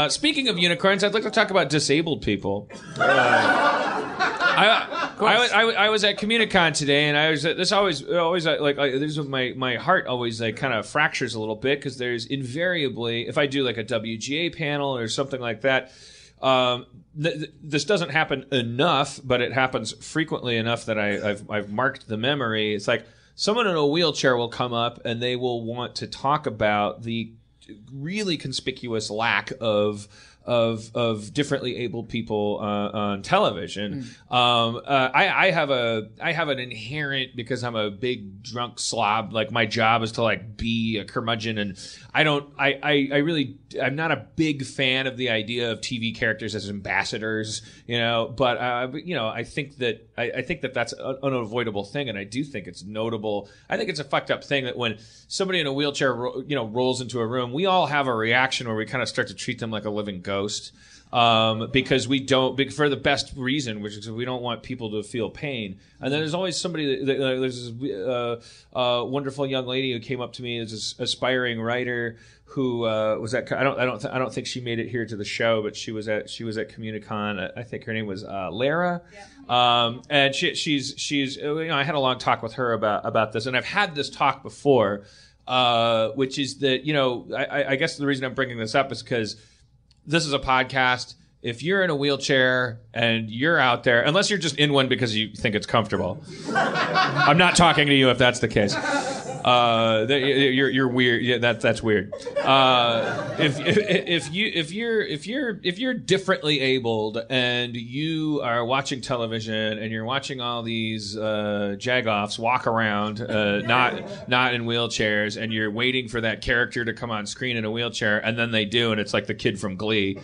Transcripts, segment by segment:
Speaking of unicorns, I'd like to talk about disabled people. I was at Communicon today, and I was this always like this is my heart always like kind of fractures a little bit because there's invariably, if I do like a WGA panel or something like that, this doesn't happen enough, but it happens frequently enough that I've marked the memory. It's like someone in a wheelchair will come up and they will want to talk about the really conspicuous lack of differently abled people on television. I have an inherent, because I'm a big drunk slob, like my job is to like be a curmudgeon, and I'm not a big fan of the idea of TV characters as ambassadors, but I think that that's an unavoidable thing, and I do think it's notable. I think it's a fucked up thing that when somebody in a wheelchair rolls into a room, we all have a reaction where we kind of start to treat them like a living ghost, because we don't, for the best reason, which is we don't want people to feel pain. And then there's always somebody there's this wonderful young lady who came up to me as an aspiring writer who was at, I don't think she made it here to the show, but she was at Communicon. I think her name was Lara. Yeah. And she's I had a long talk with her about this, and I've had this talk before, which is that I guess the reason I'm bringing this up is because this is a podcast. If you're in a wheelchair and you're out there, unless you're just in one because you think it's comfortable, I'm not talking to you if that's the case. You're weird. Yeah, that's weird. If you're differently abled and you are watching television and you're watching all these jagoffs walk around, not in wheelchairs, and you're waiting for that character to come on screen in a wheelchair, and then they do, and it's like the kid from Glee,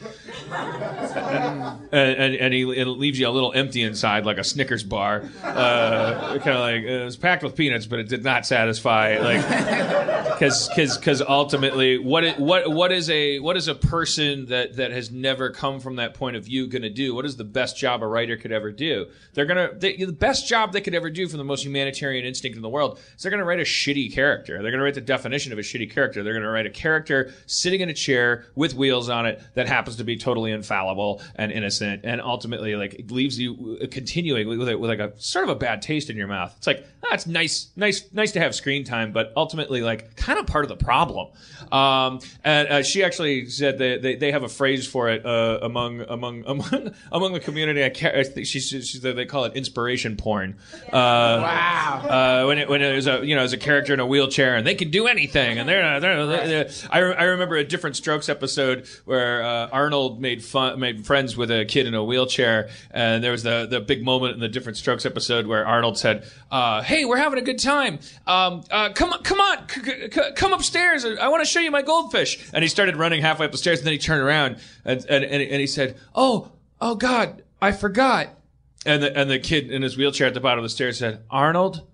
and it leaves you a little empty inside, like a Snickers bar, kind of like it was packed with peanuts, but it did not satisfy. Because ultimately, what is a person that has never come from that point of view going to do? What is the best job a writer could ever do? The best job they could ever do from the most humanitarian instinct in the world is they're going to write a shitty character. They're going to write the definition of a shitty character. They're going to write a character sitting in a chair with wheels on it that happens to be totally infallible and innocent, and ultimately like leaves you continuing with like a sort of a bad taste in your mouth. It's like, it's nice to have screen time, but ultimately, like, kind of part of the problem. And she actually said that they have a phrase for it among the community. I think she said they call it inspiration porn. Wow. When it was as a character in a wheelchair and they can do anything, and they're I remember a Different Strokes episode where Arnold made friends with a kid in a wheelchair, and there was the big moment in the Different Strokes episode where Arnold said, "Hey, we're having a good time. Come upstairs. I want to show you my goldfish." And he started running halfway up the stairs, and then he turned around and he said, "Oh God, I forgot." And the kid in his wheelchair at the bottom of the stairs said, "Arnold,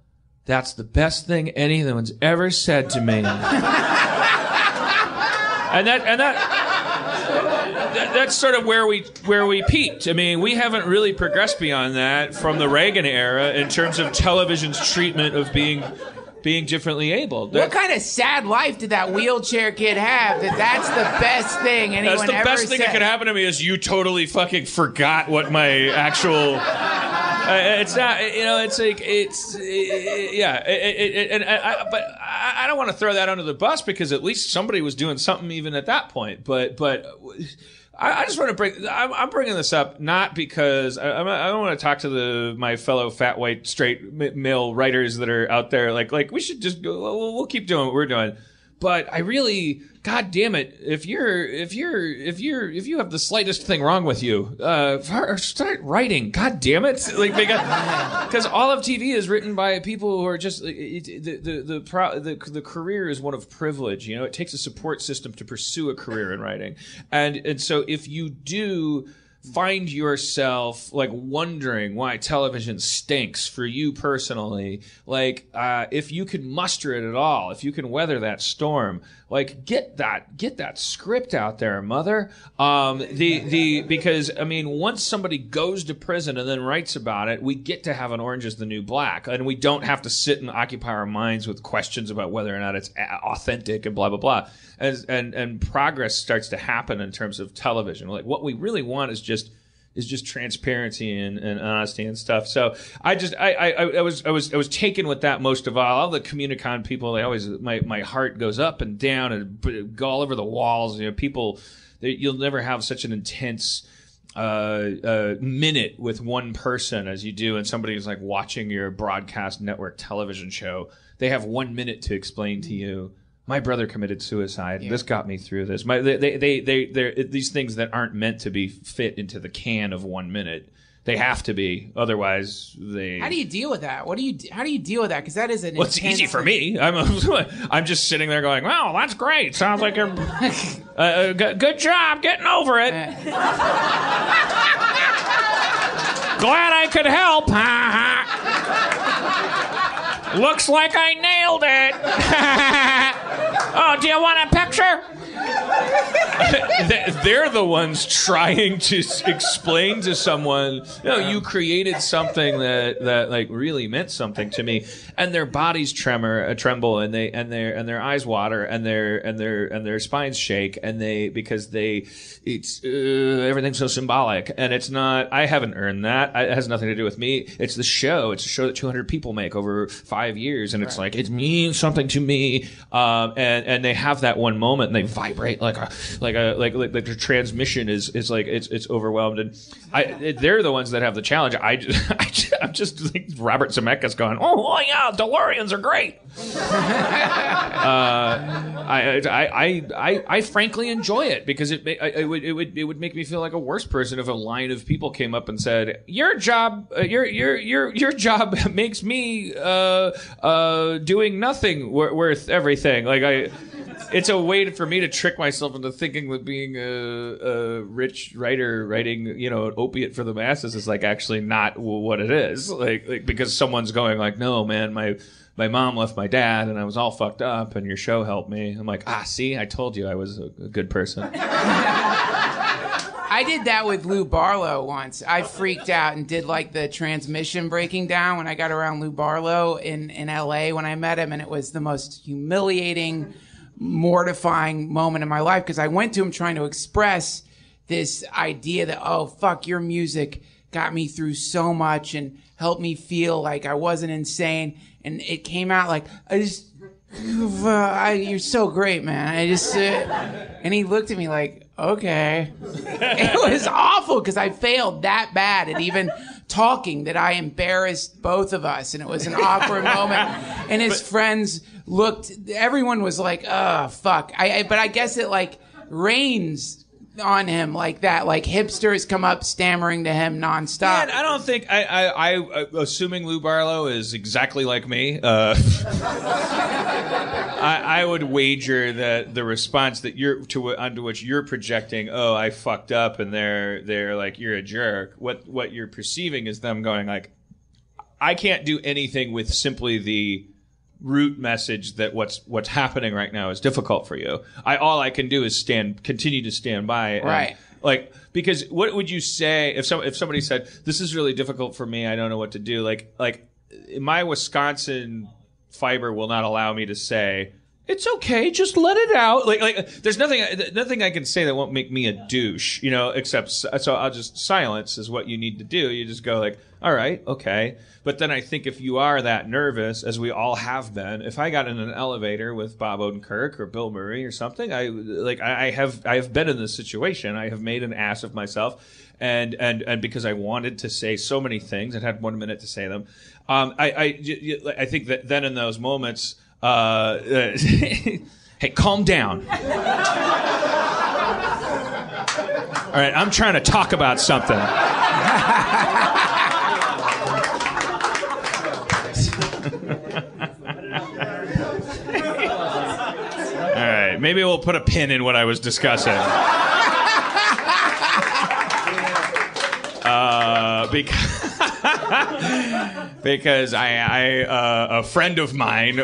that's the best thing anyone's ever said to me." and that's sort of where we peaked. I mean, we haven't really progressed beyond that from the Reagan era in terms of television's treatment of being differently abled. What kind of sad life did that wheelchair kid have that's the best thing anyone ever said? That's the best thing that could happen to me is you totally fucking forgot what my actual... it's not, it's like, but I don't want to throw that under the bus because at least somebody was doing something even at that point. But I just want to I'm bringing this up not because I don't want to talk to my fellow fat white straight male writers that are out there like we should just go, we'll keep doing what we're doing. But I really, God damn it, if you have the slightest thing wrong with you, start writing. God damn it, like because all of TV is written by people who are just the career is one of privilege. It takes a support system to pursue a career in writing, and so if you do find yourself like wondering why television stinks for you personally, like if you can muster it at all, if you can weather that storm, like get that script out there, mother. Because I mean, once somebody goes to prison and then writes about it, we get to have an Orange is the New Black, and we don't have to sit and occupy our minds with questions about whether or not it's authentic and blah blah blah. And progress starts to happen in terms of television. Like what we really want is just transparency and honesty and stuff. So I was taken with that most of all. All the Communicon people, they always my heart goes up and down and go all over the walls. You know, people, you'll never have such an intense minute with one person as you do, and somebody who's like watching your broadcast network television show. They have 1 minute to explain to you, my brother committed suicide. Yeah. This got me through this. They're these things that aren't meant to be fit into the can of 1 minute. They have to be, otherwise they. How do you deal with that? How do you deal with that? Because that is an. Well, it's easy for me. I'm just sitting there going, "Wow, that's great. Sounds like you're good job getting over it. Glad I could help. Looks like I nailed it." Oh, do you want a picture? They're the ones trying to explain to someone, you created something that like really meant something to me, and their bodies tremble, and their eyes water, and their spines shake, and it's everything's so symbolic, and it's not. I haven't earned that. It has nothing to do with me. It's the show. It's a show that 200 people make over 5 years, and it's like it means something to me. And they have that one moment, and they vibrate like the transmission is like it's overwhelmed, and they're the ones that have the challenge. I'm just like Robert Zemeckis going, oh yeah, DeLoreans are great. I frankly enjoy it because it would make me feel like a worse person if a line of people came up and said, your job makes me doing nothing worth everything. Like it's a way for me to trick myself into thinking that being a rich writer writing, an opiate for the masses is like actually not what it is. Like because someone's going like, no, man, my mom left my dad and I was all fucked up and your show helped me. I'm like, see, I told you I was a good person. I did that with Lou Barlow once. I freaked out and did like the transmission breaking down when I got around Lou Barlow in LA when I met him, and it was the most humiliating, mortifying moment in my life because I went to him trying to express this idea that, oh, fuck, your music got me through so much and helped me feel like I wasn't insane. And it came out like, you're so great, man. And he looked at me like, okay. It was awful because I failed that bad at even talking that I embarrassed both of us, and it was an awkward moment. And his friends everyone was like, oh, fuck. But I guess it like rains on him like that. Like hipsters come up stammering to him nonstop. Yeah, I don't think I assuming Lou Barlow is exactly like me. I would wager that the response that onto which you're projecting, oh, I fucked up, and they're like, you're a jerk. What you're perceiving is them going like, I can't do anything with simply the root message that what's happening right now is difficult for you. All I can do is continue to stand by. Right. Like, because what would you say if somebody said, this is really difficult for me, I don't know what to do. Like my Wisconsin fiber will not allow me to say, it's okay, just let it out. Like there's nothing I can say that won't make me a douche, except, so I'll just, silence is what you need to do. You just go like, all right, okay. But then I think if you are that nervous, as we all have been, if I got in an elevator with Bob Odenkirk or Bill Murray or something, I have been in this situation. I have made an ass of myself, and because I wanted to say so many things and had 1 minute to say them, I think that then in those moments, hey, calm down. All right, I'm trying to talk about something. All right, maybe we'll put a pin in what I was discussing. because a friend of mine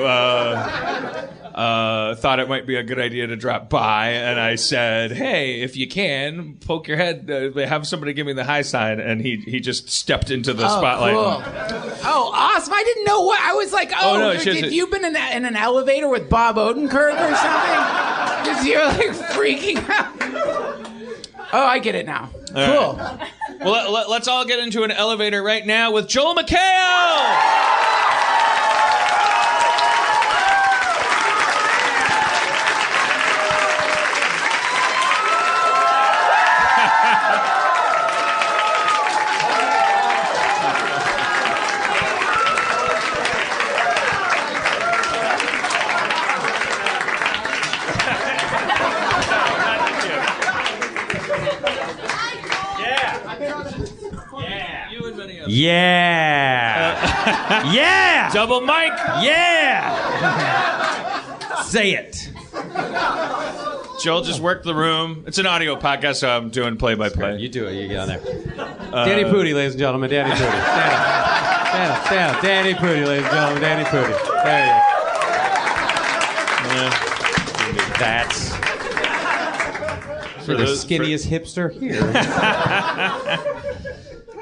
thought it might be a good idea to drop by, and I said, "Hey, if you can, poke your head, have somebody give me the high sign," and he just stepped into the spotlight. Cool. Oh, awesome! I didn't know what I was like. No, have you been in an elevator with Bob Odenkirk or something? Because you're like freaking out. Oh, I get it now. Cool. Right. Well, let's all get into an elevator right now with Joel McHale. Yeah. Yeah. Double mic. Yeah. Say it. Joel just worked the room. It's an audio podcast, so I'm doing play-by-play. You do it. You get on there. Danny Pudi, ladies and gentlemen. Danny Pudi. Stand up. Stand up. Stand up. Danny Pudi, ladies and gentlemen. Danny Pudi. There you go. That's for the skinniest hipster here.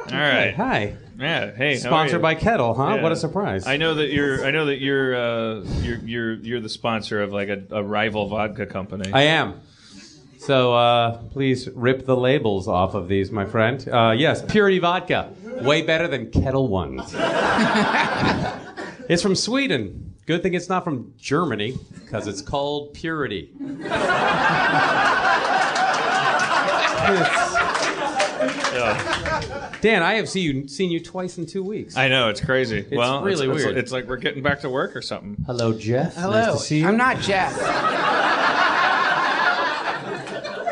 All right. Hi. Yeah. Hey. Sponsored by Kettle, huh? Yeah. What a surprise. I know that you're the sponsor of like a rival vodka company. I am. So please rip the labels off of these, my friend. Yes, Purity Vodka. Way better than Kettle ones. It's from Sweden. Good thing it's not from Germany, because it's called Purity. Dan, I have seen you twice in 2 weeks. I know, it's crazy. It's really weird. It's like we're getting back to work or something. Hello, Jeff. Hello. Nice to see you. I'm not Jeff.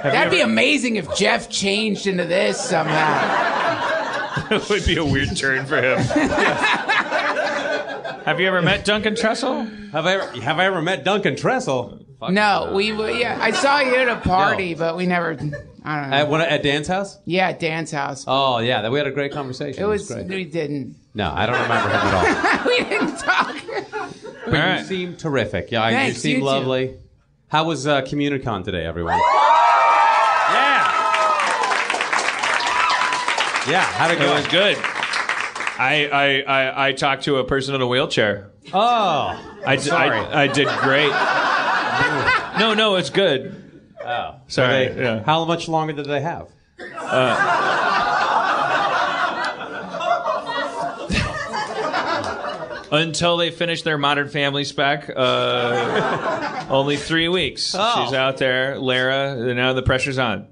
That'd be amazing if Jeff changed into this somehow. It would be a weird turn for him. Have you ever met Duncan Trussell? Have I ever met Duncan Trussell? No, I saw you at a party, but we never. I don't know. At Dan's house? Yeah, at Dan's house. Oh, yeah. We had a great conversation. It was great. we didn't. No, I don't remember him at all. We didn't talk. But All right. You seem terrific. Yeah, Thanks, you seem you too. lovely. How was Communicon today, everyone? Yeah. Yeah, how'd it It go? was good. I talked to a person in a wheelchair. Oh, sorry. I did great. No, it's good. Oh, Sorry. So how much longer did they have? Until they finish their Modern Family spec, only 3 weeks. Oh. She's out there, Lara. Now the pressure's on.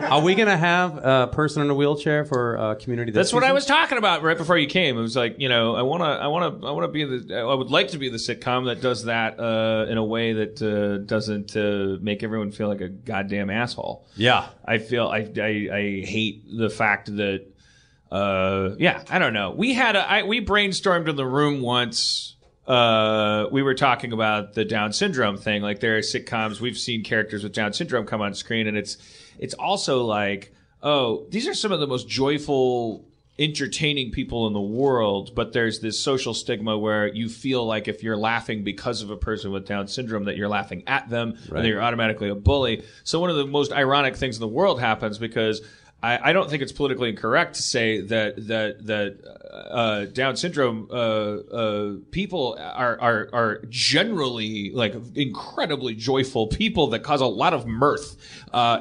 Are we gonna have a person in a wheelchair for community? That's what I was talking about right before you came. It was like, I would like to be the sitcom that does that in a way that doesn't make everyone feel like a goddamn asshole. Yeah, I feel I hate the fact that I don't know. We brainstormed in the room once. We were talking about the Down syndrome thing. Like, there are sitcoms, we've seen characters with Down syndrome come on screen, and it's also like, oh, these are some of the most joyful, entertaining people in the world, but there's this social stigma where you feel like if you're laughing because of a person with Down syndrome, that you're laughing at them, right, and that you're automatically a bully. So one of the most ironic things in the world happens because I don't think it's politically incorrect to say that Down syndrome people are generally like incredibly joyful people that cause a lot of mirth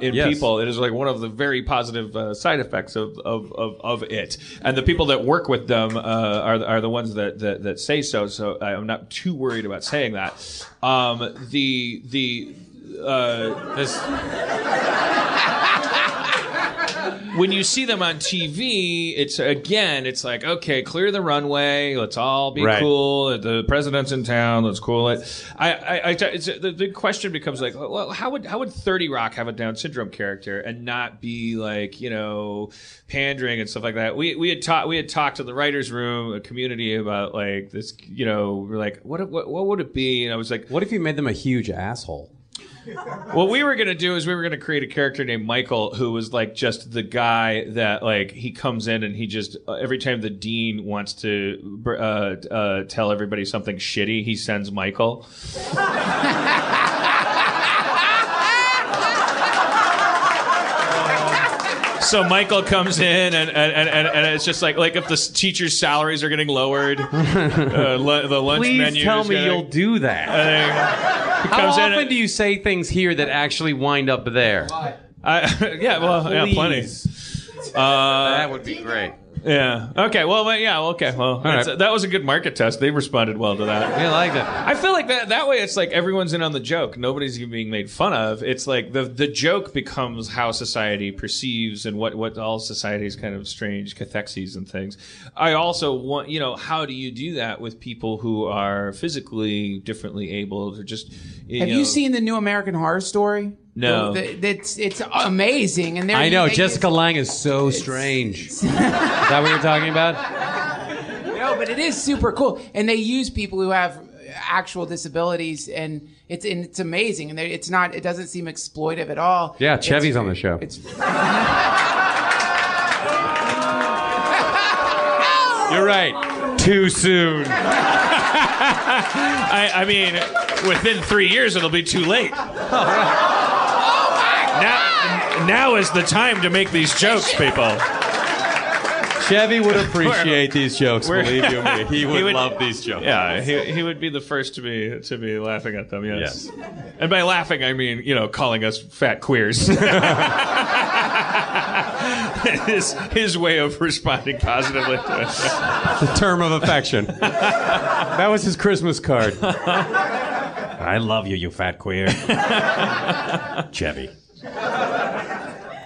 in people. It is like one of the very positive side effects of it, and the people that work with them are the ones that say so. So I'm not too worried about saying that. When you see them on TV, it's like, okay, clear the runway. Let's all be cool. The president's in town. Let's cool it. The question becomes like, well, how would 30 Rock have a Down syndrome character and not be like, pandering and stuff like that? We had talked in the writers' room, a community, about like this. We're like, what would it be? And I was like, what if you made them a huge asshole? What we were going to do is we were going to create a character named Michael who was like just the guy that like he comes in and he just every time the dean wants to tell everybody something shitty, he sends Michael. So Michael comes in and it's just like if the teachers' salaries are getting lowered, the lunch Please menu. tell me you'll do that. How often do you say things here that actually wind up there? Plenty. That would be great. Yeah. Okay. Well. Yeah. Okay. Well, right. That was a good market test. They responded well to that. I like that. I feel like that way. It's like everyone's in on the joke. Nobody's even being made fun of. It's like the joke becomes how society perceives and what all society's kind of strange cathexes and things. I also want how do you do that with people who are physically differently able or just. Have you seen the new American Horror Story? No. It's amazing, and I know Jessica Lange is so strange. Is that what you're talking about? No, but it is super cool, and they use people who have actual disabilities, and it's amazing, and it doesn't seem exploitive at all. Yeah, Chevy's on the show. You're right. Too soon. I mean, within 3 years, it'll be too late. Now is the time to make these jokes, people. Chevy would appreciate these jokes, believe you me. He would love these jokes. Yeah, he would be the first to be laughing at them, yes. And by laughing, I mean, calling us fat queers. his way of responding positively to it. The term of affection. That was his Christmas card. I love you, you fat queer. Chevy.